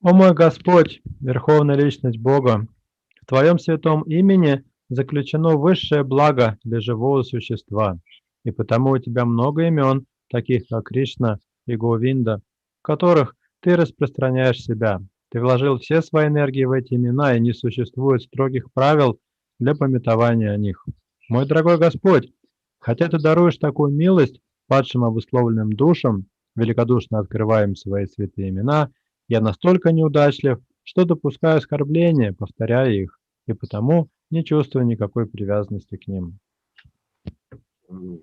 О мой Господь, Верховная Личность Бога, в Твоем святом имени заключено высшее благо для живого существа, и потому у Тебя много имен, таких как Кришна и Говинда, в которых Ты распространяешь себя. Ты вложил все свои энергии в эти имена, и не существует строгих правил для памятования о них. Мой дорогой Господь, хотя Ты даруешь такую милость падшим обусловленным душам, великодушно открываем свои святые имена, я настолько неудачлив, что допускаю оскорбления, повторяя их, и потому не чувствую никакой привязанности к ним. Mm.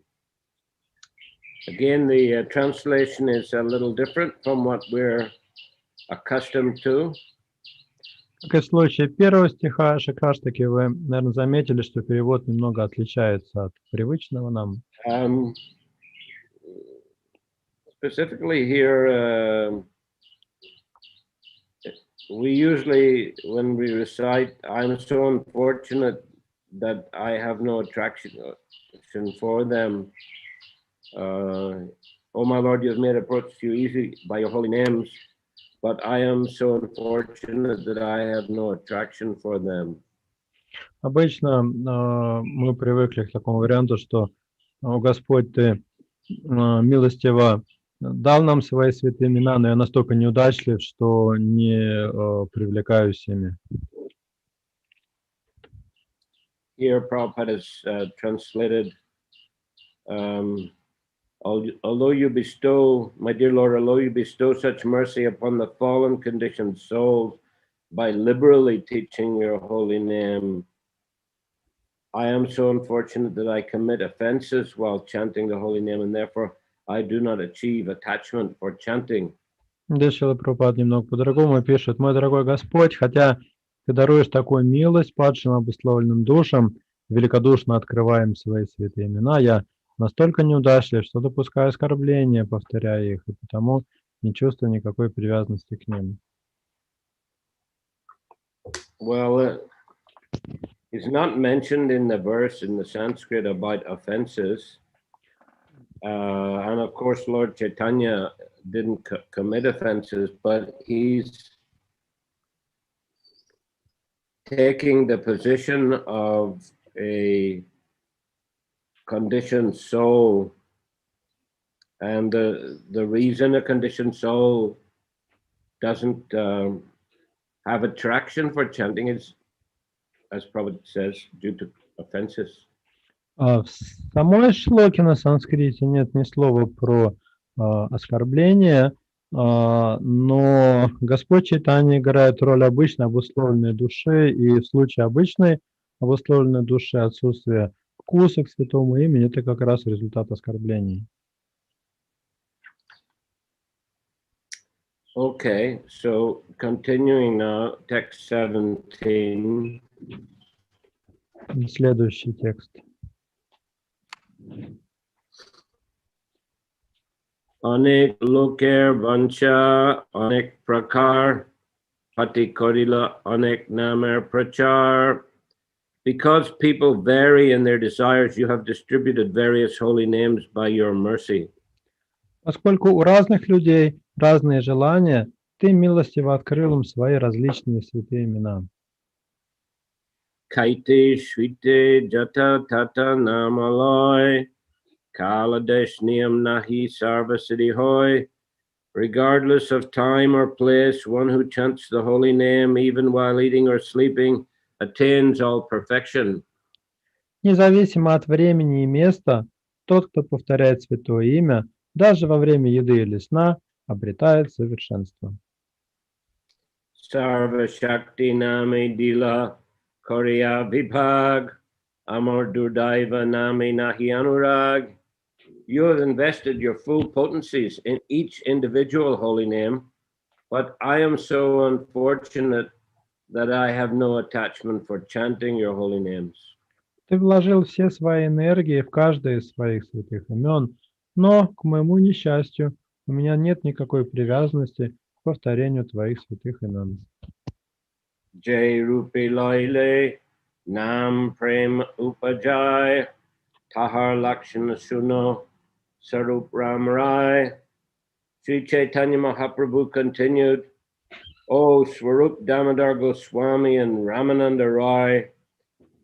Again, the translation is a little different from what we're accustomed to. Как и в случае первого стиха Шикаштаки, вы, наверное, заметили, что перевод немного отличается от привычного нам. Specifically here, we usually, when we recite, I'm so unfortunate that I have no attraction for them. Oh my Lord, you have made approach to you easy by your holy names, but I am so unfortunate that I have no attraction for them. Обычно мы привыкли к такому варианту, что «О Господь, Ты милостиво дал нам свои святые имена, но я настолько неудачлив, что не привлекаюсь ими». Here Prabhupada has translated, although you bestow, my dear Lord, although you bestow such mercy upon the fallen conditioned souls by liberally teaching your holy name, I am so unfortunate that I commit offenses while chanting the holy name, and therefore I do not achieve attachment for chanting. Здесь Шрила Прабхупада немного по-другому пишет. «Мой дорогой Господь, хотя Ты даруешь такую милость падшим обусловленным душам, великодушно открываем свои святые имена, я настолько неудачлив, что допускаю оскорбления, повторяя их, и потому не чувствую никакой привязанности к ним». Well, it's not mentioned in the verse in the Sanskrit about offenses. And of course, Lord Chaitanya didn't commit offenses, but he's taking the position of a conditioned soul. And the reason a conditioned soul doesn't have attraction for chanting is, as Prabhupada says, due to offenses. В самой шлоке на санскрите нет ни слова про оскорбление, но Господь Чайтанья играет роль обычной обусловленной души, и в случае обычной обусловленной души отсутствие вкуса к святому имени – это как раз результат оскорблений. Okay, so continuing now, text 17. Следующий текст. Anek loker vancha, anek prakar, pati korila, anek namer prachar. Because people vary in their desires, you have distributed various holy names by your mercy. Поскольку у разных людей разные желания, Ты милостиво открыл им свои различные святые имена. Kaite shvite jata tata namaloi, kaladesh niyam nahi sarvasiddhi hoy. Regardless of time or place, one who chants the holy name, even while eating or sleeping, attains all perfection. Независимо от времени и места, тот, кто повторяет святое имя, даже во время еды или сна, обретает совершенство. Sarva Shakti Nami Dila Korya Vibhag Amar Durdaiva Nami Nahi Anurag. You have invested your full potencies in each individual holy name, but I am so unfortunate that I have no attachment for chanting your holy names. Ты вложил все свои энергии в каждое из своих святых имен, но, к моему несчастью, у меня нет никакой привязанности к повторению твоих святых имен. Jai Rupi Laile Nam Prem Upajai Tahar Lakshana Suno Sarup Ram Rai. Sri Chaitanya Mahaprabhu continued, O Swarup Damodar Goswami and Ramananda Roy,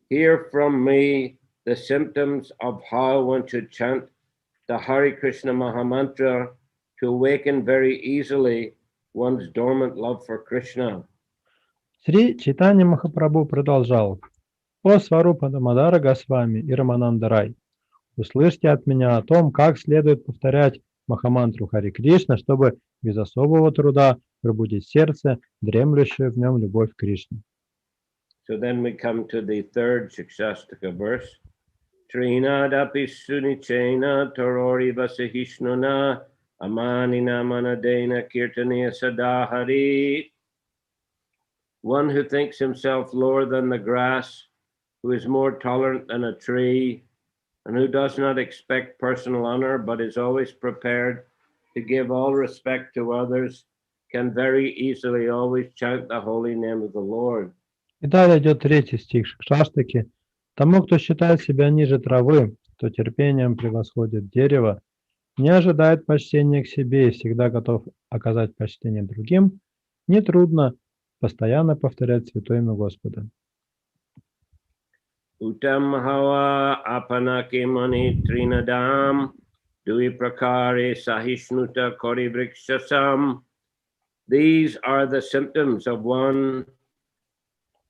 hear from me the symptoms of how one should chant the Hare Krishna Mahamantra to awaken very easily one's dormant love for Krishna. Шри Чайтанья Махапрабху продолжал. О Сварупа Дамодара Госвами и Рамананда Рай, услышьте от меня о том, как следует повторять Махамантру Харе Кришна, чтобы без особого труда пробудить сердце, дремлющую в нем любовь к Кришне. So then we come to the third Shikshastaka verse. Trinadapi sunichena torori vasahishnuna amanina manadena kirtaniya sadahari. One who thinks himself lower than the grass, who is more tolerant than a tree, and who does not expect personal honor, but is always prepared to give all respect to others, can very easily always chant the holy name of the Lord. И далее идет третий стих Шикшаштаки. Тому, кто считает себя ниже травы, кто терпением превосходит дерево, не ожидает почтения к себе и всегда готов оказать почтение другим, нетрудно постоянно повторять святое имя Господа. Uttam hava apanake mani trinadam dui prakare sahishnuta korivrikshasam. These are the symptoms of one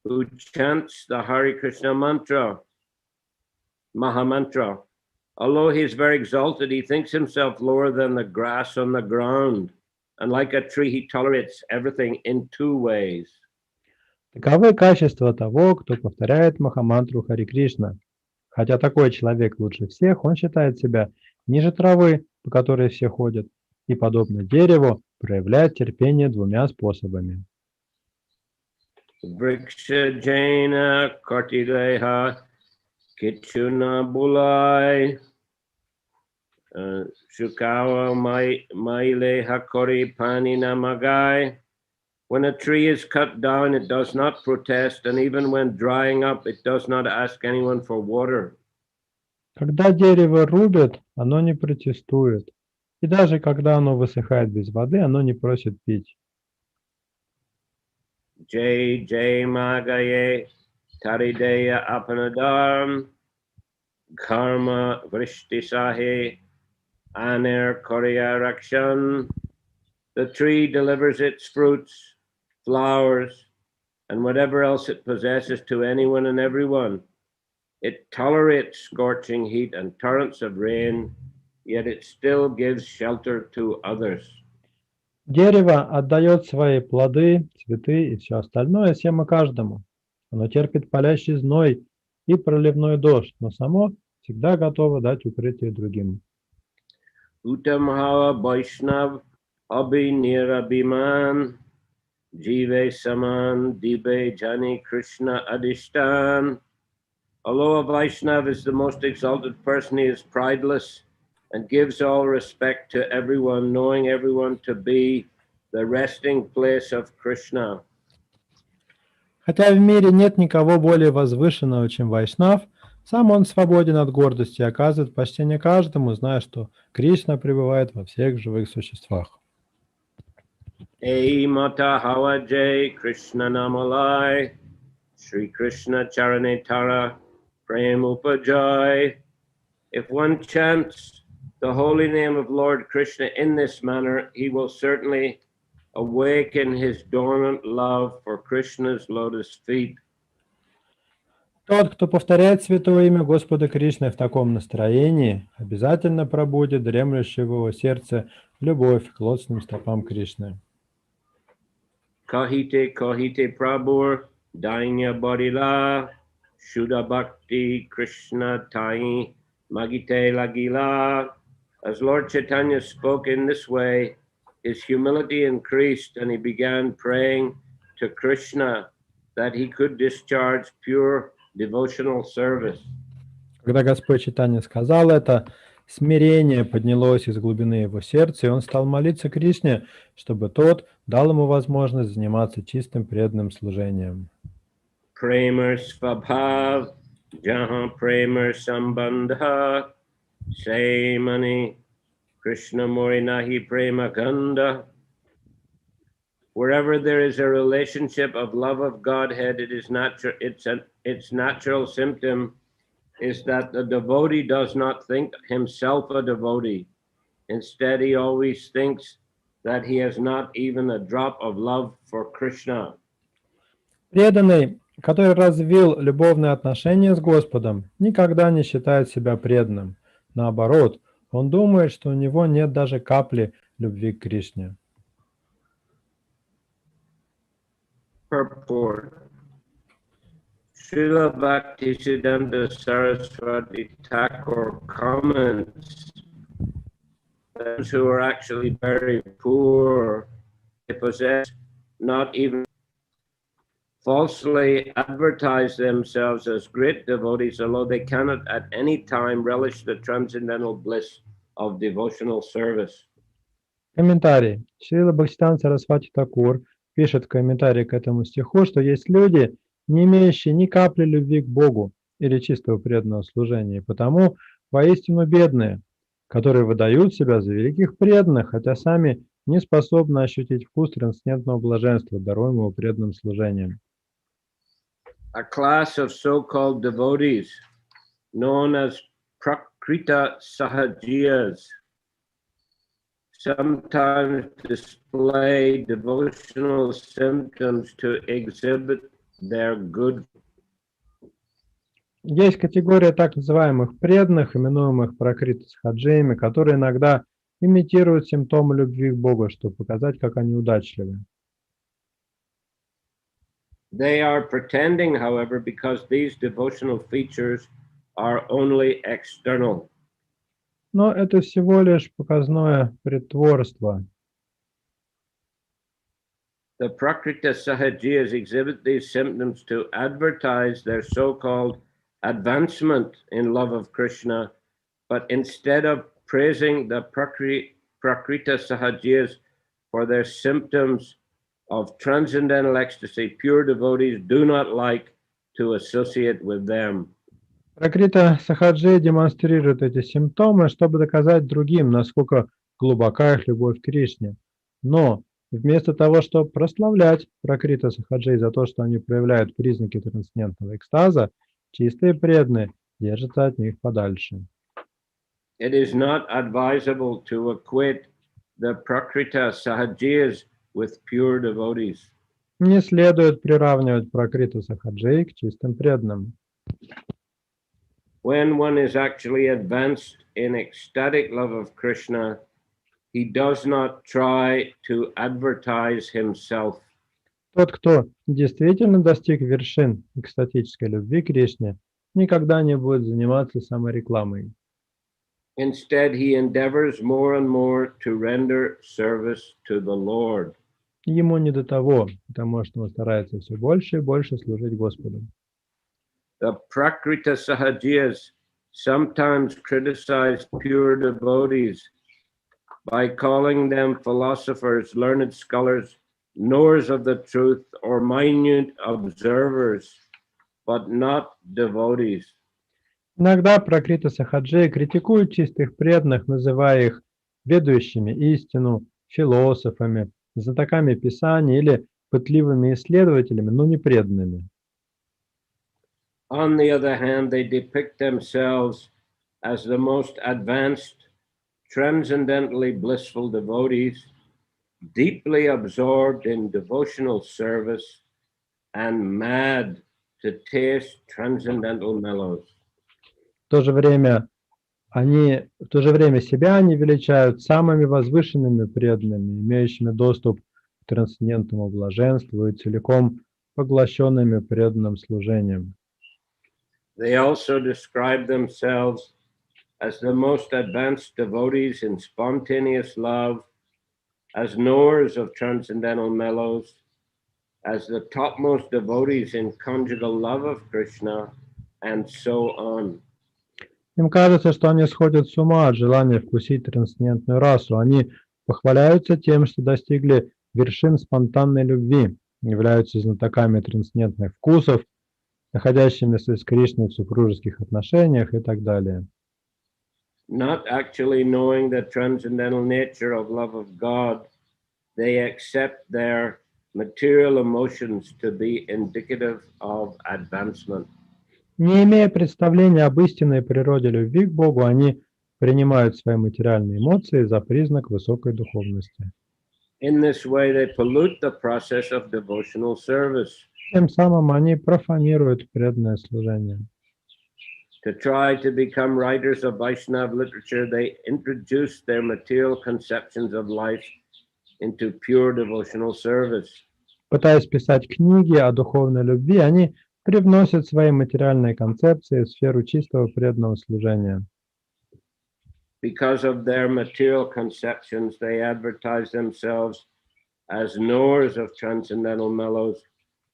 who chants the Hare Krishna mantra, Mahamantra. Although he is very exalted, he thinks himself lower than the grass on the ground. And like a tree, he tolerates everything in two ways. Таковы качества того, кто повторяет Махамантру Харе Кришна. Хотя такой человек лучше всех, он считает себя ниже травы, по которой все ходят, и, подобно дереву, проявляет терпение двумя способами. Vriksha Jaina Kartileha Kichuna Bulai Shukawa Maileha Kori Pani Namagai. When a tree is cut down, it does not protest, and even when drying up, it does not ask anyone for water. Когда дерево рубят, оно не протестует. И даже когда оно высыхает без воды, оно не просит пить. Jai Jai Magaye Tarideya Apanadam Karma Vrishti Sahe Aner Korea Rakshan. The tree delivers its fruits, flowers, and whatever else it possesses to anyone and everyone. It tolerates scorching heat and torrents of rain, yet it still gives shelter to others. Дерево отдает свои плоды, цветы и все остальное всем и каждому. Оно терпит палящий зной и проливной дождь, но само всегда готово дать укрытие другим. Uttamhava Vaishnav Abhi Nirabhiman Jive Saman Dibe Jani Krishna Adishtan. Although a Vaishnav is the most exalted person, he is prideless and gives all respect to everyone, knowing everyone to be the resting place of Krishna. Хотя в мире нет никого более возвышенного, чем Вайшнав, сам он свободен от гордости и оказывает почтение каждому, зная, что Кришна пребывает во всех живых существах. Ey Mata Hawa Jai Krishna Namalai Shri Krishna Charane Tara Prem Upajai. If one chants the holy name of Lord Krishna in this manner, he will certainly awaken his dormant love for Krishna's lotus feet. Тот, кто повторяет святое имя Господа Кришны в таком настроении, обязательно пробудет дремлющую в его сердце любовь к лотосным стопам Кришны. Kahite Kahite Prabhur Dainya Bodhila Shuddha Bhakti Krishna Tai Magite Lagila. As Lord Chaitanya spoke in this way, his humility increased and he began praying to Krishna that he could discharge pure devotional service. Когда Господь Чайтанья сказал это, смирение поднялось из глубины его сердца, и он стал молиться Кришне, чтобы тот дал ему возможность заниматься чистым преданным служением. Premer Svabhav Jahan Premer Sambandha Saimani Krishna Mori Nahi Prema Ganda. wherever there is a relationship of love of Godhead, its natural symptom is that the devotee does not think himself a devotee. Instead, he always thinks that he has not even a drop of love for Krishna. Преданный, который развил любовные отношения с Господом, никогда не считает себя преданным. Наоборот, он думает, что у него нет даже капли любви к Кришне. Purport. Srila Bhaktisiddhanta Saraswati Thakur comments, those who are actually very poor, they possess not even falsely advertise themselves as great devotees, although they cannot at any time relish the transcendental bliss of devotional service. Комментарий. Шрила Бхактивиданта Сарасвати Такур пишет в комментарии к этому стиху, что есть люди, не имеющие ни капли любви к Богу или чистого преданного служения, и потому воистину бедные, которые выдают себя за великих преданных, хотя сами не способны ощутить вкус трансцендентного блаженства, даруемого преданным служением. A class of so-called devotees, known as Prakrita Sahajiyas, sometimes display devotional symptoms to exhibit their good. Есть категория так называемых преданных, именуемых пракрита-сахаджиями, которые иногда имитируют симптомы любви к Богу, чтобы показать, как они удачливы. They are pretending, however, because these devotional features are only external. Но это всего лишь показное притворство. The Prakrita Sahajiyas exhibit these symptoms to advertise their so-called advancement in love of Krishna, but instead of praising the Prakrita Sahajiyas for their symptoms of transcendental ecstasy, pure devotees do not like to associate with them. Пракрита Сахаджи демонстрирует эти симптомы, чтобы доказать другим, насколько глубока их любовь к Кришне. Но вместо того, чтобы прославлять Пракрита Сахаджи за то, что они проявляют признаки трансцендентного экстаза, чистые преданные держатся от них подальше. It is not advisable to equate the Prakrita Sahajiyas with pure devotees. Не следует приравнивать Пракрита Сахаджи к чистым преданным. When one is actually advanced in ecstatic love of Krishna, he does not try to advertise himself. Тот, кто действительно достиг вершин экстатической любви к Кришне, никогда не будет заниматься саморекламой. Instead, he endeavors more and more to render service to the Lord. Ему не до того, потому что он старается все больше и больше служить Господу. The Prakrita Sahajiyas sometimes criticize pure devotees by calling them philosophers, learned scholars, knowers of the truth, or minute observers, but not devotees. Иногда Пракрита Сахаджи критикуют чистых преданных, называя их ведающими истину, философами, знатоками Писания или пытливыми исследователями, но не преданными. On the other hand, they depict themselves as the most advanced, transcendently blissful devotees, deeply absorbed in devotional service and mad to taste transcendental mellows. В то же время себя они величают самыми возвышенными преданными, имеющими доступ к трансцендентному блаженству и целиком поглощенными преданным служением. They also describe themselves as the most advanced devotees in spontaneous love, as knowers of transcendental mellows, as the topmost devotees in conjugal love of Krishna, and so on. Им кажется, что они сходят с ума от желания вкусить трансцендентную расу. Они похваляются тем, что достигли вершин спонтанной любви, являются знатоками трансцендентных вкусов, находящимися с Кришной в супружеских отношениях и так далее. Not actually knowing the transcendental nature of love of God, they accept their material emotions to be indicative of advancement. Не имея представления об истинной природе любви к Богу, они принимают свои материальные эмоции за признак высокой духовности. In this way, they pollute the process of devotional service. Тем самым они профанируют преданное служение. To try to become writers of Vaishnava literature, they introduce their material conceptions of life into pure devotional service. Пытаясь писать книги о духовной любви, они привносят свои материальные концепции в сферу чистого преданного служения. Because of their material conceptions, they advertise themselves as knowers of transcendental mellows,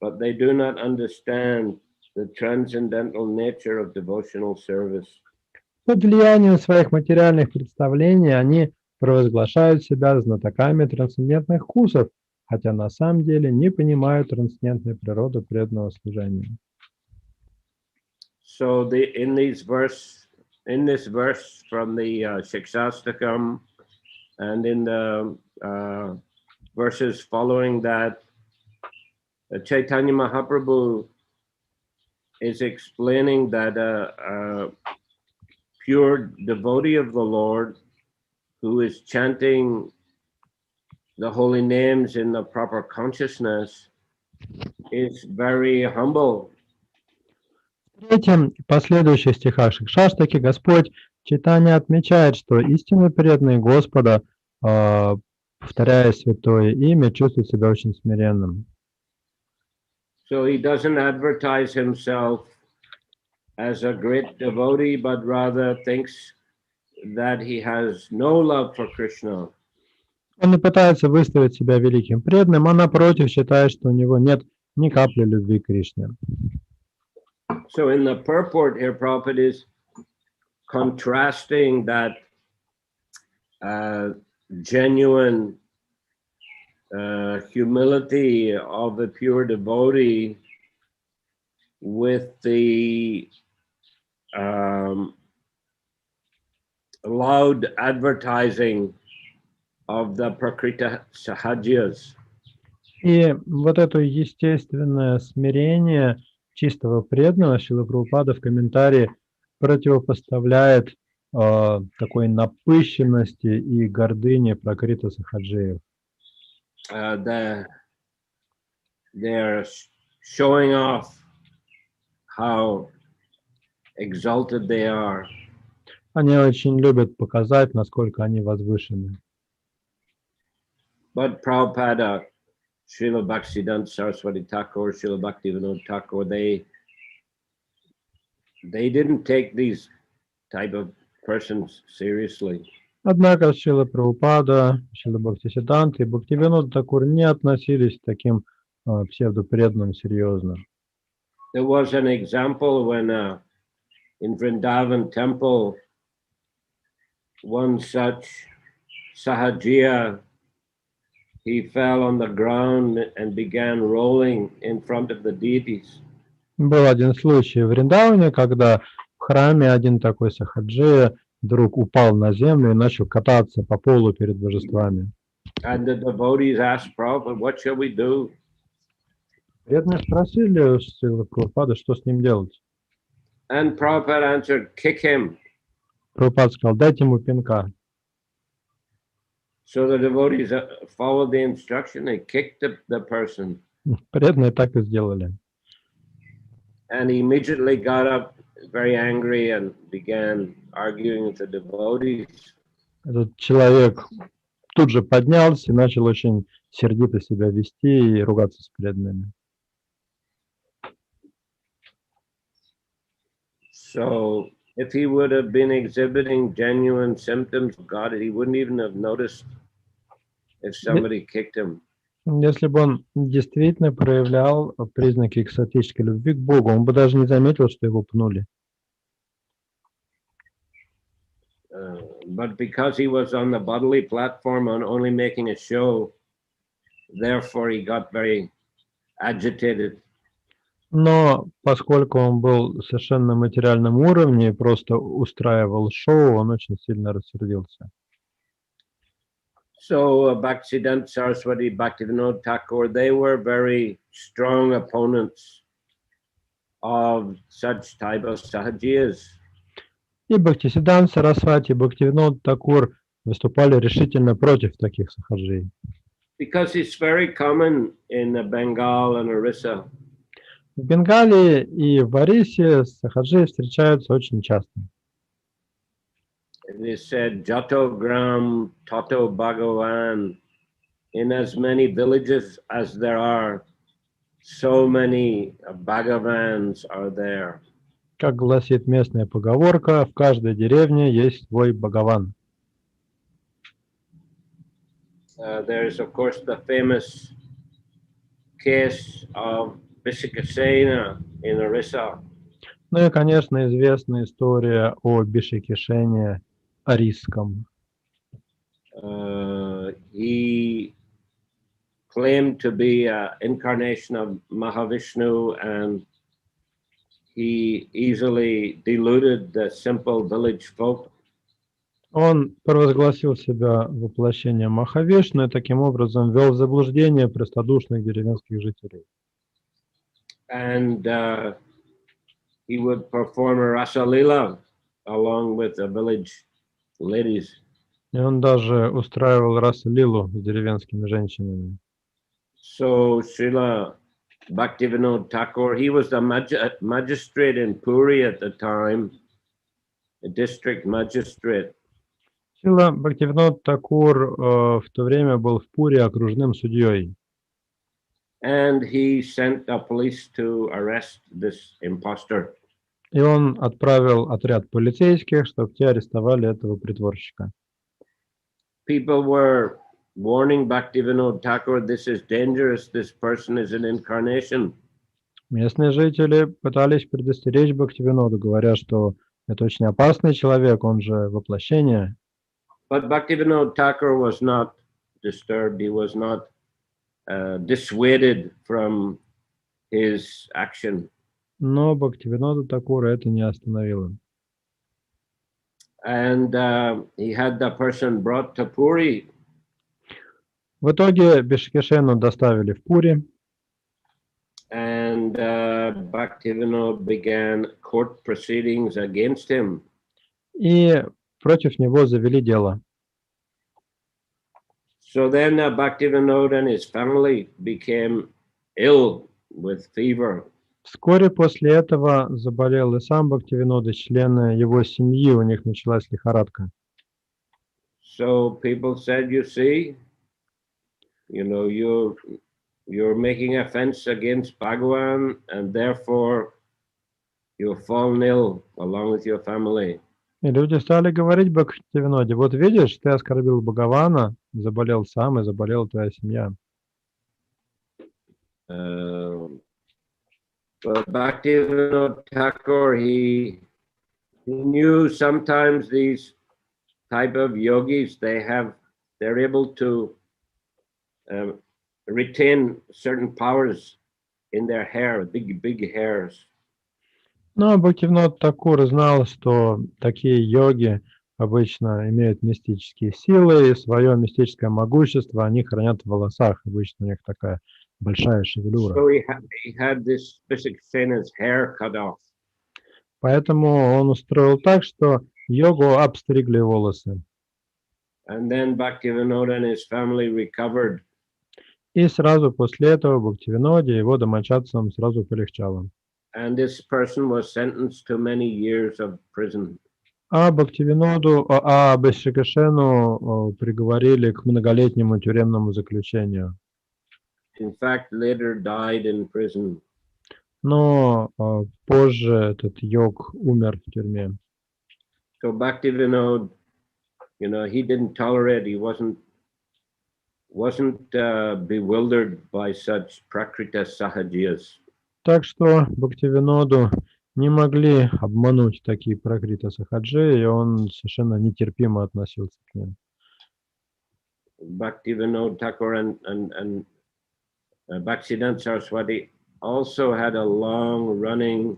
but they do not understand the transcendental nature of devotional service. Под влиянием своих материальных представлений они провозглашают себя знатоками трансцендентных вкусов, хотя на самом деле не понимают трансцендентной природы преданного служения. So in this verse from the Shikshastakam and in the verses following that, Chaitanya Mahaprabhu is explaining that a pure devotee of the Lord who is chanting the holy names in the proper consciousness is very humble. В третьем и последующих стихах Шикшаштаки Господь Чайтанья отмечает, что истинно преданный Господа, повторяя святое имя, чувствует себя очень смиренным. So he doesn't advertise himself as a great devotee, but rather thinks that he has no love for Krishna. Он не пытается выставить себя великим преданным, а напротив считает, что у него нет ни капли любви к Кришне. So in the purport here, Prabhupada is contrasting that genuine humility of the pure devotee with the loud advertising of the Prakrita Sahajas. И вот это естественное смирение чистого преданного Шрила Прабхупада в комментарии противопоставляет такой напыщенности и гордыне Пракрита Сахаджиев. They're showing off how exalted they are. Они очень любят показать, насколько они возвышены. But Prabhupada, Srila Bhaktisiddhanta Saraswati Thakur, Srila Bhaktivinoda Thakur, they didn't take these type of persons seriously. Однако Шрила Прабхупада, Шрила Бхактисиддханта и Бхактивинода Тхакур не относились к таким псевдопреданным серьезно. There was an example when in Vrindavan temple, one such Sahajiya, he fell on the ground and began rolling in front of the deities. Был один случай в Вриндаване, когда в храме один такой Сахаджия вдруг упал на землю и начал кататься по полу перед божествами. And the devotees asked Prabhupada, what shall we do? Преданные спросили Шрила Прабхупада, что с ним делать. And Prabhupada answered, kick him. Прабхупада сказал, дайте ему пинка. So the devotees followed the instruction, they kicked the person. Преданные так и сделали. And he immediately got up very angry and began arguing with the devotees. Этот человек тут же поднялся и начал очень сердито себя вести и ругаться с преданными. So if he would have been exhibiting genuine symptoms of God, he wouldn't even have noticed if somebody kicked him. Если бы он действительно проявлял признаки экстатической любви к Богу, он бы даже не заметил, что его пнули. But because he was on the bodily platform and only making a show, therefore he got very agitated. Но поскольку он был совершенно на материальном уровне и просто устраивал шоу, он очень сильно рассердился. So Bhaktivedanta Saraswati, Bhaktivinoda Thakur, they were very strong opponents of such type of sahajiyas. И Бхактисиданта Сарасвати и Бхактивинода Такур выступали решительно против таких сахаджи. Because it's very common in Bengal and Orissa. В Бенгалии и в Орисе сахаджи встречаются очень часто. It is said, Jato Gram Tato Bhagavan. In as many villages as there are, so many Bhagavans are there. Как гласит местная поговорка, в каждой деревне есть свой Бхагаван. There is, of course, the famous case of Vishikasena in Orissa. Ну и, конечно, известная история о Бишикишене арисском. He claimed to be an incarnation of Mahavishnu, and he easily deluded the simple village folk. Он провозгласил себя воплощением Махавишну и таким образом ввел в заблуждение простодушных деревенских жителей. And he would perform a rasa-lila along with the village ladies. И он даже устраивал раса-лилу с деревенскими женщинами. So Srila Bhaktivinoda Thakur, he was the magistrate in Puri at the time, a district magistrate. Шрила Бхактивинода Такур в то время был в Пуре окружным судьей. And he sent the police to arrest this impostor. И он отправил отряд полицейских, чтобы те арестовали этого притворщика. People were warning Bhaktivinoda Thakur, this is dangerous, this person is an incarnation. Местные жители пытались предостеречь Бхактивиноду, говоря, что это очень опасный человек, он же воплощение. But Bhaktivinoda Thakur was not disturbed, he was not dissuaded from his action. Но Бхактивинода Такура это не остановило. And he had the person brought to Puri. В итоге Бишикишену доставили в Пури. And Bhaktivinoda began court proceedings against him. И против него завели дело. So then Bhaktivinoda and his family became ill with fever. Вскоре после этого заболел и сам Бхактивинода, члены его семьи, у них началась лихорадка. So people said, you see, you know, you're making offense against Bhagavan, and therefore you've fallen ill along with your family. И люди стали говорить Бхактивиноде: вот видишь, ты оскорбил Бхагавана, заболел сам и заболела твоя семья. But Bhaktivinoda Thakur, he knew sometimes these type of yogis, they're able to retain certain powers in their hair, big hairs. Но Бхактивинода Такур знал, что такие йоги обычно имеют мистические силы, и свое мистическое могущество они хранят в волосах. Обычно у них такая большая шевелюра. So he had this Vishiksena's hair cut off. Поэтому он устроил так, что йогу обстригли волосы. And then Bhaktivinoda and his family recovered. И сразу после этого Бхактивиноде и его домочадцам сразу полегчало. And this person was sentenced to many years of prison. А Бишикишену приговорили к многолетнему тюремному заключению. In fact, later died in prison. Но позже этот йог умер в тюрьме. So Bhaktivinoda, you know, he didn't tolerate, he wasn't bewildered by such prakrita sahajiyas. Так что Бхактивиноду не могли обмануть такие пракрита сахаджи, и он совершенно нетерпимо относился к ним. Bhaktivinoda Thakur and Bhaktivedanta Saraswati also had a long-running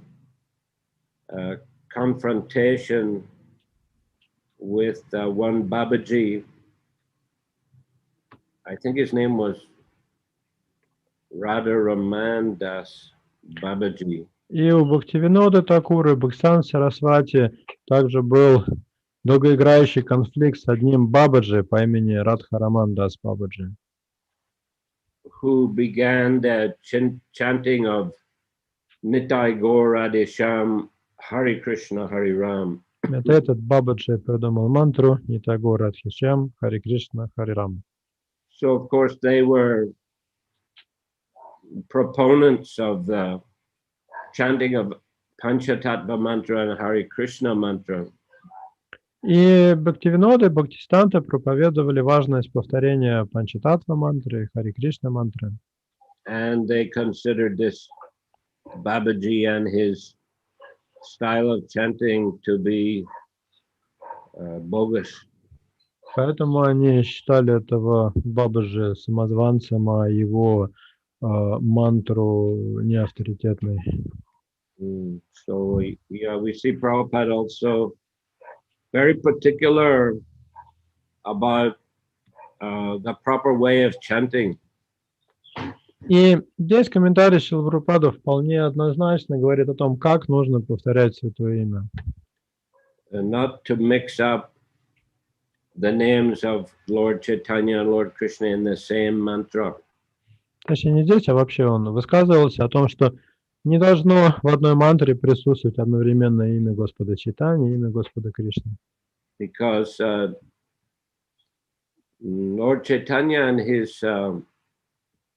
confrontation with one Babaji, I think his name was Radharaman Das Babaji. И у Бхактивинода Такура и Бхаксан Сарасвати также был долгоиграющий конфликт с одним Бабаджи по имени Радхараман Дас Бабаджи, who began the chanting of Nitai Gaur Radhe Shyam Hare Krishna Hare Ram. Это этот Бабаджи придумал мантру Нитаго Радхишям Харе Кришна Харе Рам. So of course they were proponents of the chanting of Panchatattva mantra and Hare Krishna mantra. И Бхактивинода и Бхактистанта проповедовали важность повторения Панчататва мантры и Харе Кришна мантры. And they considered this Babaji and his style of chanting to be bogus. Поэтому они считали этого Бабаджи самозванцем, а его мантру неавторитетной. So yeah, we see Prabhupada also very particular about the proper way of chanting. И здесь комментарий Шрилы Прабхупады вполне однозначно говорит о том, как нужно повторять Святое Имя. And not to mix up the names of Lord Chaitanya and Lord Krishna in the same mantra. Точнее, не здесь, а вообще он высказывался о том, что не должно в одной мантре присутствовать одновременно имя Господа Чайтаньи и имя Господа Кришны. Because Lord Chaitanya and his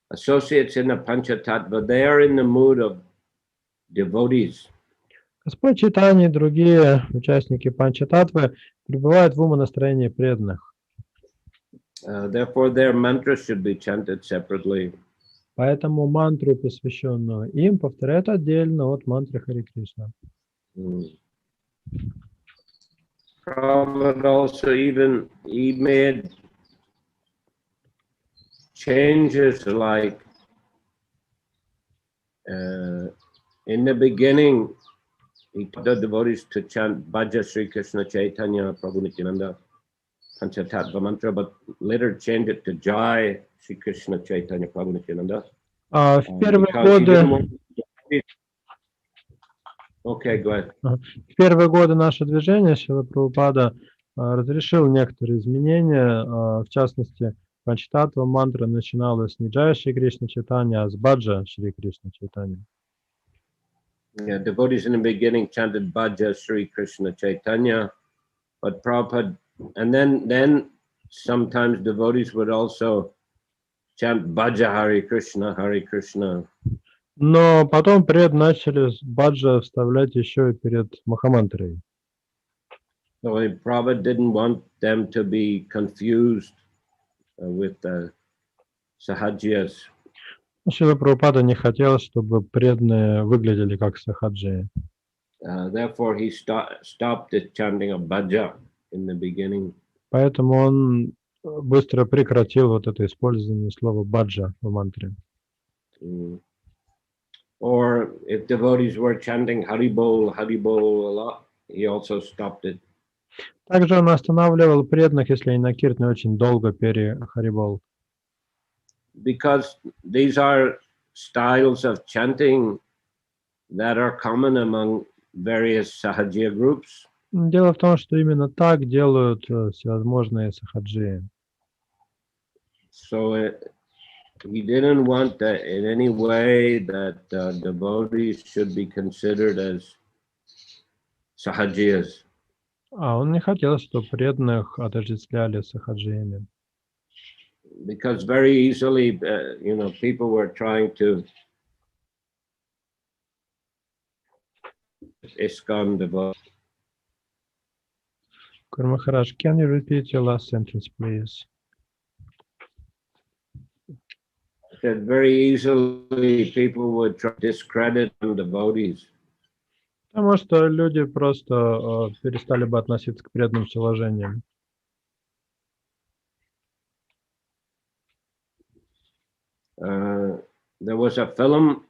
associates in the Panchatattva, they are in the mood of devotees. Господь Чайтанья и другие участники Панчататвы пребывают в умонастроении преданных. Therefore, their mantra should be chanted separately. Поэтому мантру, посвященную им, повторяют отдельно от мантры Харе Кришна. Prabhupada also he made changes like in the beginning he taught the devotees to chant Bhaja Sri Krishna Chaitanya Prabhu Nityananda Panchatattva mantra, but later changed it to Jai Sri Krishna Chaitanya Prabhu Nityananda. В первые годы... Okay, go ahead. В первые годы нашего движения Шрила Прабхупада разрешил некоторые изменения, в частности, Панчататва мантра начиналась не Джая Шри Кришна Чайтанья, а с Баджа Шри Кришна Чайтанья. Yeah, devotees in the beginning chanted Bhaja Sri Krishna Chaitanya, but Prabhupada, and then sometimes devotees would also chant Bhaja Hare Krishna, Hare Krishna. Но потом пред начали Баджа вставлять еще и перед Махамантрой. So Prabhupada didn't want them to be confused with the Sahajiyas. Шрила Прабхупада не хотел, чтобы преданные выглядели как сахаджи. Therefore, he stopped the chanting of Bhaja in the beginning. Поэтому он быстро прекратил вот это использование слова баджа в мантре. Or if devotees were chanting Haribol a lot, he also stopped it. Также он останавливал преданных, если они на киртне очень долго пели Харибол. Because these are styles of chanting that are common among various Sahajiya groups. Дело в том, что именно так делают всевозможные сахаджи. So he didn't want that in any way that devotees should be considered as Sahajiyas. А он не хотел, чтобы преданных отождествляли с сахаджиями. Because very easily, people were trying to ISKCON devotees. Guru Maharaj, can you repeat your last sentence, please? That very easily people would try to discredit devotees. Потому что люди просто перестали бы относиться к преданным с уважением. There was a film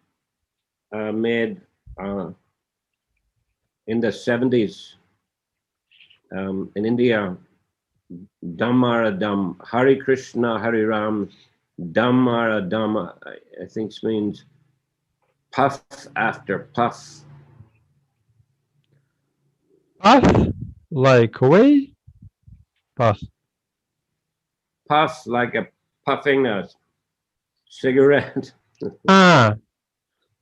made in the 70s in India Dhammaradam, Hare Krishna, Hare Ram, Dhammaradam, I think means puff after puff. Puff, like way? Puff. Puff, like a puffing a cigarette.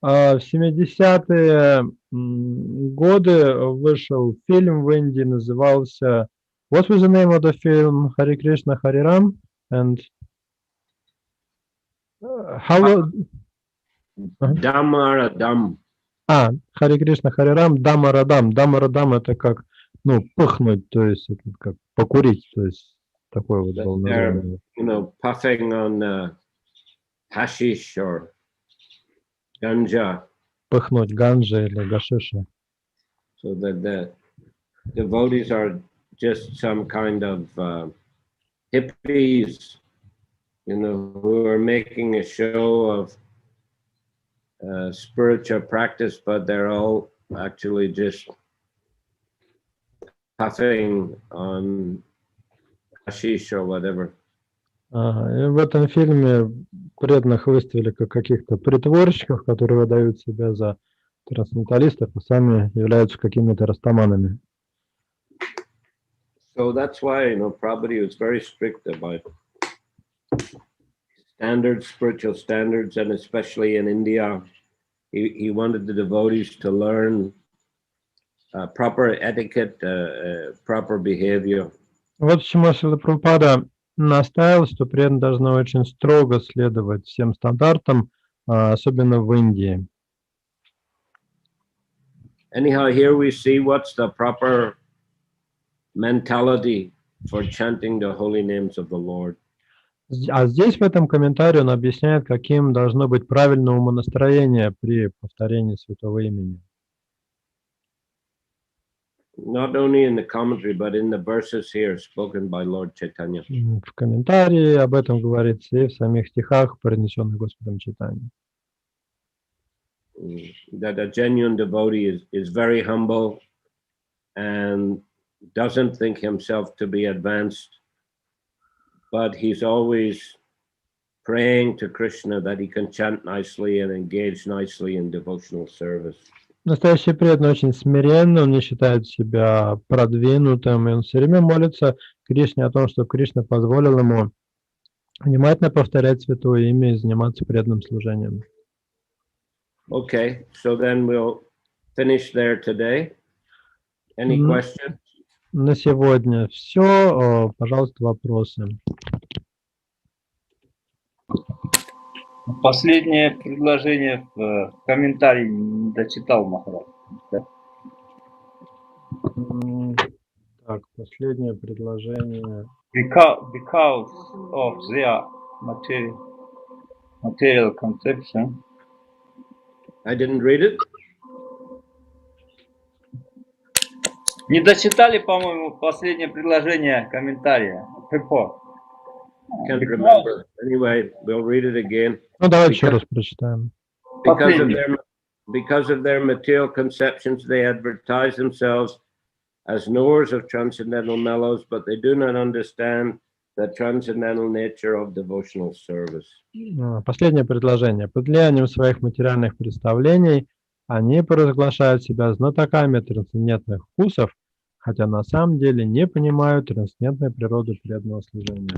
В 70-е годы вышел фильм в Индии, назывался What was the name of the film? Харе Кришна, Харе Рам? And how... Dhammaradam. Харе Кришна, Харе Рам, Дhammaradam. Dhammaradam это как, ну, пыхнуть, то есть это как покурить, то есть такое вот было название. You know, puffing on hashish or ganja. Пыхнуть ганджа или гашиша. So that the devotees are just some kind of hippies, you know, who are making a show of spiritual practice, but they're all actually just puffing on hashish or whatever. И в этом фильме преданных выставили как каких-то притворщиков, которые выдают себя за трансценденталистов, а сами являются какими-то растаманами. So that's why, you know, Prabhupada was very strict about standards, spiritual standards, and especially in India, he wanted the devotees to learn proper etiquette, proper behavior. Вот почему Шрила Прабхупада настаивал, что преданные должны очень строго следовать всем стандартам, особенно в Индии. Anyhow, here we see what's the proper mentality for chanting the holy names of the Lord. А здесь в этом комментарии он объясняет, каким должно быть правильное умонастроение при повторении святого имени. Not only in the commentary, but in the verses here spoken by Lord Chaitanya. В комментарии об этом говорится и в самих стихах, произнесенных Господом Чайтаньей. That a genuine devotee is very humble and doesn't think himself to be advanced, but he's always praying to Krishna that he can chant nicely and engage nicely in devotional service. Настоящий преданный очень смиренный, он не считает себя продвинутым, и он все время молится Кришне о том, что Кришна позволил ему внимательно повторять святое имя и заниматься преданным служением. Okay, so then we'll finish there today. Any questions? На сегодня все. Пожалуйста, вопросы. Последнее предложение в комментарии не дочитал, Махарадж. Да? Так, последнее предложение. Because of their material conception. I didn't read it. Не дочитали, по-моему, последнее предложение комментария. Can't remember. Anyway, we'll read it again. Ну, давайте еще раз прочитаем. Because of their material conceptions, they advertise themselves as knowers of transcendental mellows, but they do not understand the transcendental nature of devotional service. Последнее предложение. Под влиянием своих материальных представлений они провозглашают себя знатоками трансцендентных вкусов, хотя на самом деле не понимают трансцендентной природы преданного служения.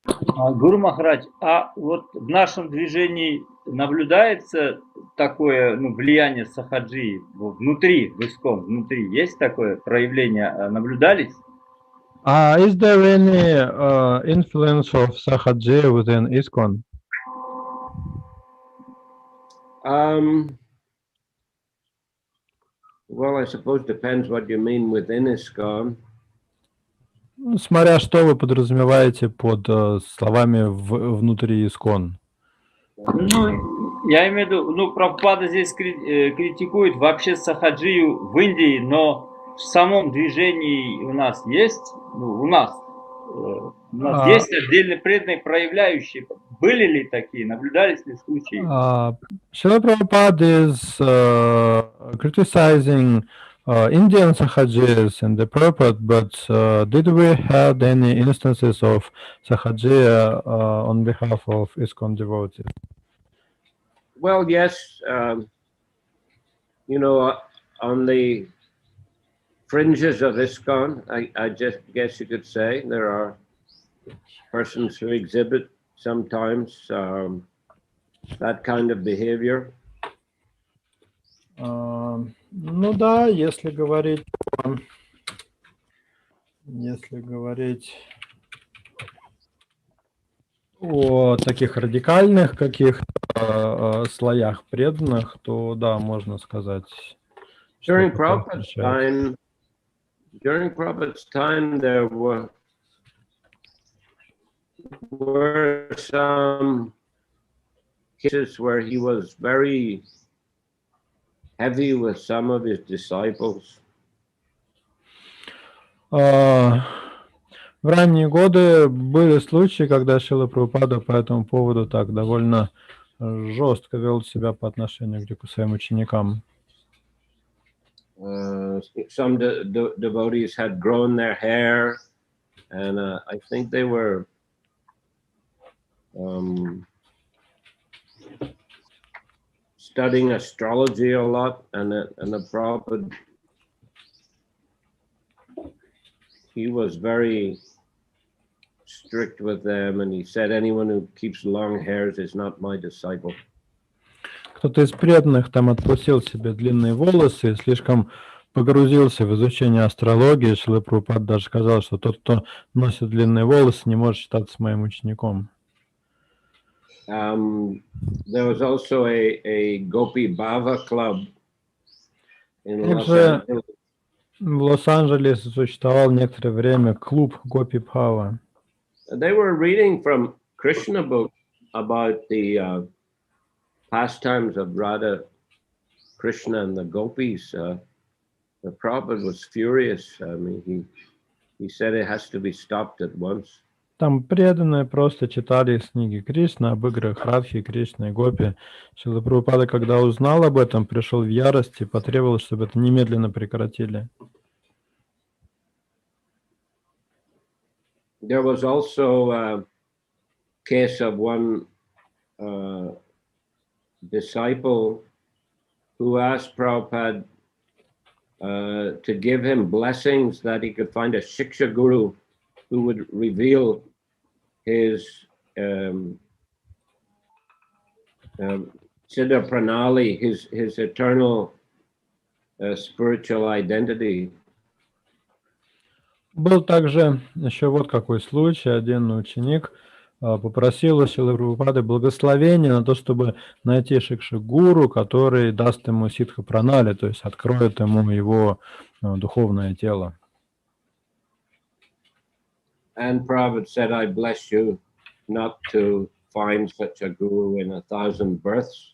Гуру Махарадж, а вот в нашем движении наблюдается такое влияние сахаджи внутри, в искон, внутри? Есть такое проявление? Наблюдались? Is there any influence of Sahaji within ISKCON? Well, I suppose depends what you mean within ISKCON. Смотря что вы подразумеваете под словами внутри ISKCON. Ну, я имею в виду, Прабхупада здесь критикует вообще сахаджию в Индии, но в самом движении у нас есть, у нас есть отдельные преданные проявляющие. Были ли такие, наблюдались ли случаи? Шрила Prabhupada is criticizing Indian Sahajis and the Prabhupada, but did we have any instances of Sahajiya on behalf of ISKCON devotees? Well, yes, you know, on the fringes of ISKCON, I just guess you could say, there are persons who exhibit sometimes that kind of behavior. Ну да, если говорить о таких радикальных каких-то слоях преданных, то да, можно сказать. During Prabhupada's time, there were some cases where he was very heavy with some of his disciples. В ранние годы были случаи, когда Шрила Прабхупада по этому поводу так довольно жестко вел себя по отношению к своим ученикам. Some devotees had grown their hair, and I think they were studying astrology a lot, and the Prabhupada, he was very strict with them, and he said, anyone who keeps long hairs is not my disciple. Кто-то из преданных там отпустил себе длинные волосы и слишком погрузился в изучение астрологии. Шрила Прабхупада даже сказал, что тот, кто носит длинные волосы, не может считаться моим учеником. There was also a Gopi Bhava club in Los Angeles. В Лос-Анджелесе существовал некоторое время клуб Гопи Бхава. They were reading from Krishna book about the pastimes of Radha, Krishna, and the gopis. The Prabhupada was furious. I mean, he said it has to be stopped at once. Там преданные просто читали из книги Кришны об играх Радхи, Кришны и Гопи. Шрила Прабхупада, когда узнал об этом, пришел в ярость и потребовал, чтобы это немедленно прекратили. There was also a case of one disciple who asked Prabhupada to give him blessings that he could find a Shiksha Guru who would reveal his Siddha Pranali, his eternal spiritual identity. Был также еще вот какой случай. Один ученик попросил у Шрилы Прабхупады благословения на то, чтобы найти Шикша-гуру, который даст ему ситха пранали, то есть откроет ему его духовное тело. And Prabhupada said, I bless you not to find such a guru in 1,000 births.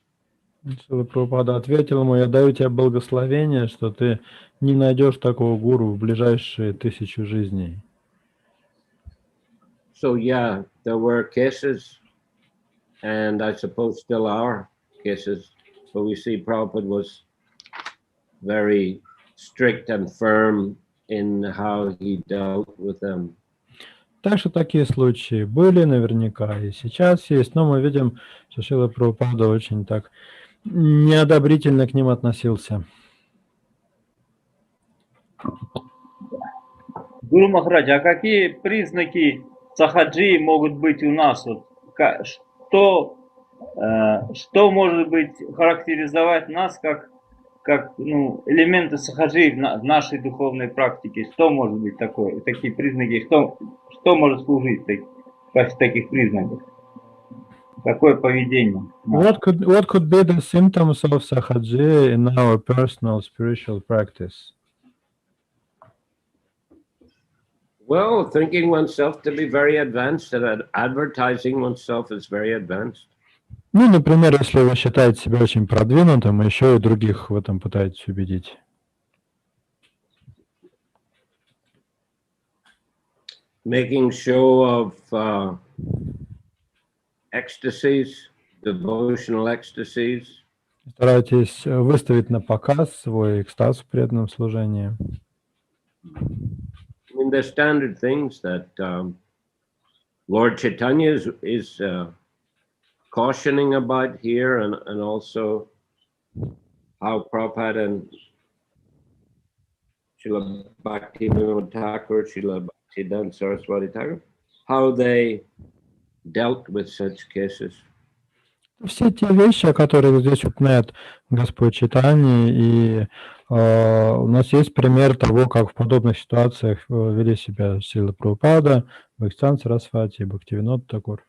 Шрила Прабхупада ответил ему: я даю тебе благословение, что ты не найдешь такого гуру в ближайшие 1000 жизней. So yeah, there were cases, and I suppose still are cases, but we see Prabhupada was very strict and firm in how he dealt with them. Так что такие случаи были наверняка и сейчас есть, но мы видим, что Шрила Прабхупада очень так неодобрительно к ним относился. Гуру Махарадж, а какие признаки сахаджи могут быть у нас? Вот, что может быть характеризовать нас как элементы сахаджи в нашей духовной практике? Что может быть такое? Такие признаки, что может служить в таких признаках? Какое поведение? What could be the symptoms of sahaji in our personal spiritual practice? Well, thinking oneself to be very advanced and advertising oneself as very advanced. Ну, например, если вы считаете себя очень продвинутым, еще и других в этом пытаетесь убедить. Making show of ecstasies, devotional ecstasies. Старайтесь выставить на показ свой экстаз в преданном служении. I mean, the standard things that Lord Chaitanya is cautioning about here, and also how Prabhupada and Srila Bhaktivinoda Thakur, Srila Bhaktivedanta Saraswati Thakur, how they dealt with such cases. Все те вещи, о которых здесь упоминает Господь Чайтанья, и у нас есть пример того, как в подобных ситуациях вели себя Шрила Прабхупада, Бхактивиданта Сарасвати и Бхактивинода Тхакур.